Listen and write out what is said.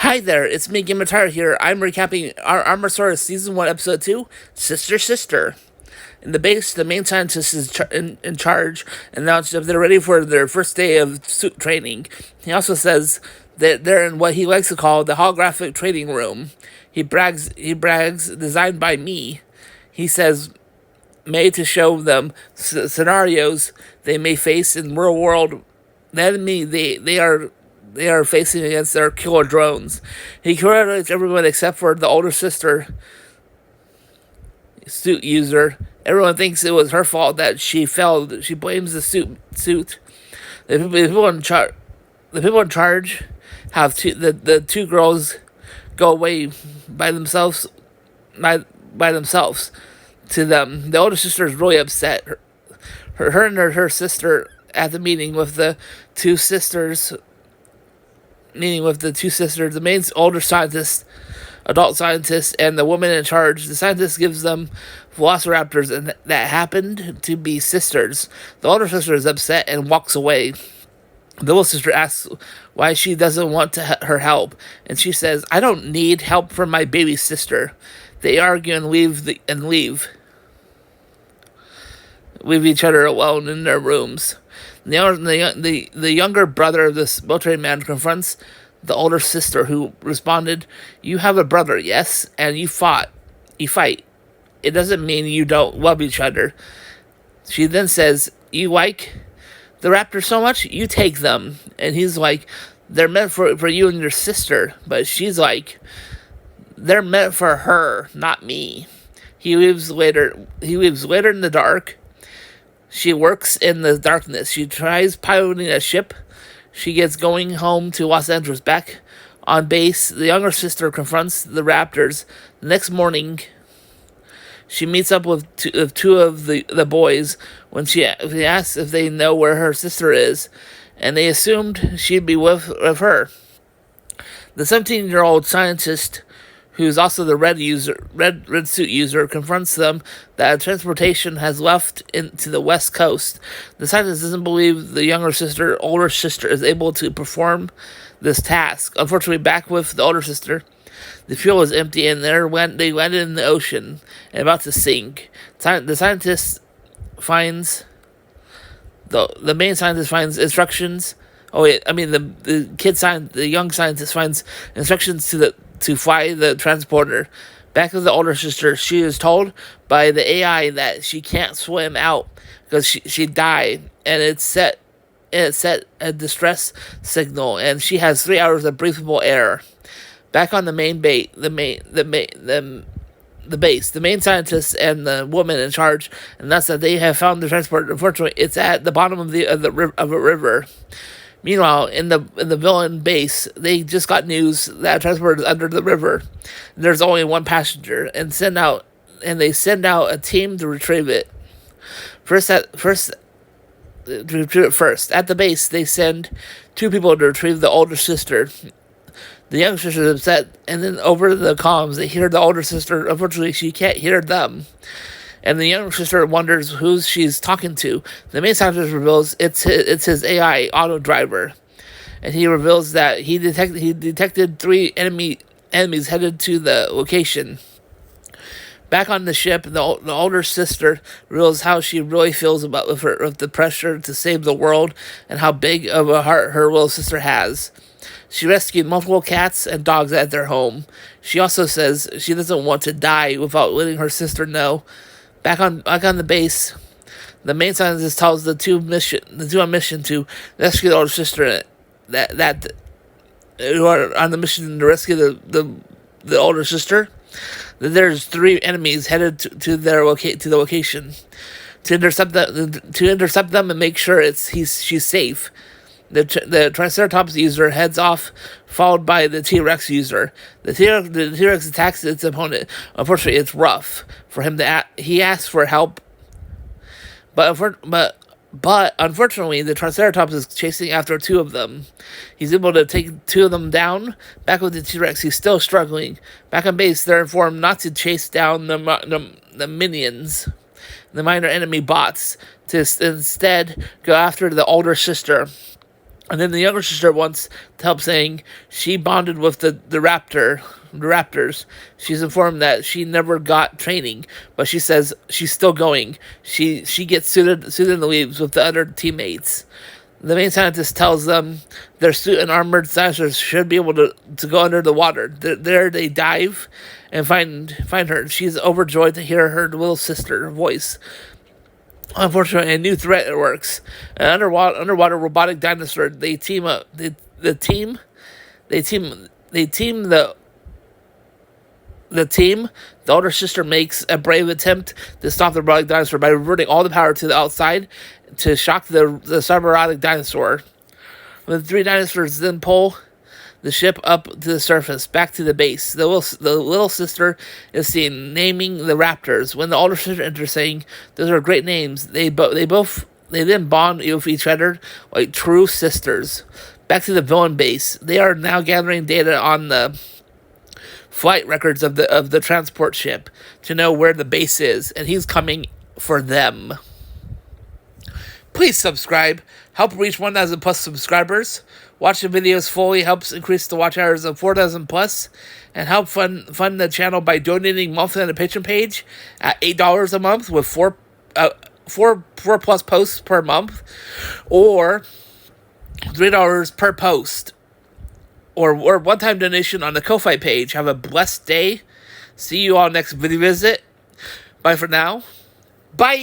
Hi there, it's me, Gimatar here. I'm recapping our Armorsaurs Season 1, Episode 2, Sister Sister. In the base, the main scientist is in charge and announced that they're ready for their first day of suit training. He also says that they're in what he likes to call the holographic training room. He brags, designed by me. He says, made to show them scenarios they may face in real world. The enemy they are facing against their killer drones. He congratulates everyone except for the older sister suit user. Everyone thinks it was her fault that she failed. She blames the suit. The people in charge have the two girls go away by themselves. By themselves. To them, the older sister is really upset. Her and her sister at the meeting with the two sisters. The main older scientist, adult scientist, and the woman in charge. The scientist gives them velociraptors, and that happened to be sisters. The older sister is upset and walks away. The little sister asks why she doesn't want her help, and she says, "I don't need help from my baby sister." They argue and leave each other alone in their rooms. The younger brother of this military man confronts the older sister, who responded, "You have a brother, yes, and you fight. It doesn't mean you don't love each other." She then says, "You like the raptors so much, you take them." And he's like, "They're meant for you and your sister." But she's like, "They're meant for her, not me." He leaves later in the dark. She works in the darkness. She tries piloting a ship. She gets going home to Los Angeles. Back on base, the younger sister confronts the raptors. The next morning, she meets up with two of the boys when she asks if they know where her sister is, and they assumed she'd be with her. The 17-year-old scientist, who's also the red suit user, confronts them that transportation has left into the West Coast. The scientist doesn't believe the older sister is able to perform this task. Unfortunately, back with the older sister, the fuel is empty and they landed in the ocean and about to sink. The scientist finds the main scientist finds instructions. The young scientist finds instructions to fly the transporter. Back to the older sister, she is told by the AI that she can't swim out because she died, and it set a distress signal, and she has 3 hours of breathable air. Back on the base, the main scientist and the woman in charge, and that's that they have found the transporter. Unfortunately, it's at the bottom of a river. Meanwhile, in the villain base, they just got news that a transporter is under the river. There's only one passenger, and they send out a team to retrieve it. First. At the base, they send 2 people to retrieve the older sister. The younger sister is upset, and then over the comms, they hear the older sister. Unfortunately, she can't hear them. And the younger sister wonders who she's talking to. The main scientist reveals it's his AI auto driver, and he reveals that he detected 3 enemies headed to the location. Back on the ship, the older sister reveals how she really feels with the pressure to save the world and how big of a heart her little sister has. She rescued multiple cats and dogs at their home. She also says she doesn't want to die without letting her sister know. Back on the base, the main scientist tells the two on mission to rescue the older sister. That who are on the mission to rescue the older sister. That there's 3 enemies headed to the location to intercept them and make sure she's safe. The Triceratops user heads off, followed by the T-Rex user. The T-Rex attacks its opponent. Unfortunately, it's rough for him he asks for help, but unfortunately, the Triceratops is chasing after 2 of them. He's able to take 2 of them down. Back with the T-Rex, he's still struggling. Back on base, they're informed not to chase down the minions, the minor enemy bots, to instead go after the older sister. And then the younger sister wants to help, saying she bonded with the raptors. She's informed that she never got training, but she says she's still going. She gets suited in the leaves with the other teammates. The main scientist tells them their suit and armored dinosaurs should be able to go under the water. There they dive and find her. She's overjoyed to hear her little sister voice. Unfortunately, a new threat works. An underwater robotic dinosaur. They team up. The team. The older sister makes a brave attempt to stop the robotic dinosaur by reverting all the power to the outside to shock the cybernetic dinosaur. The three dinosaurs then pull the ship up to the surface, back to the base. The little sister is seen naming the raptors. When the older sister enters, saying, "Those are great names," they then bond with each other like true sisters. Back to the villain base. They are now gathering data on the flight records of the transport ship to know where the base is, and he's coming for them. Please subscribe. Help reach 1,000 plus subscribers. Watching videos fully helps increase the watch hours of 4,000 plus, and help fund the channel by donating monthly on the Patreon page at $8 a month with four plus posts per month, or $3 per post, or one-time donation on the Ko-Fi page. Have a blessed day. See you all next video visit. Bye for now. Bye.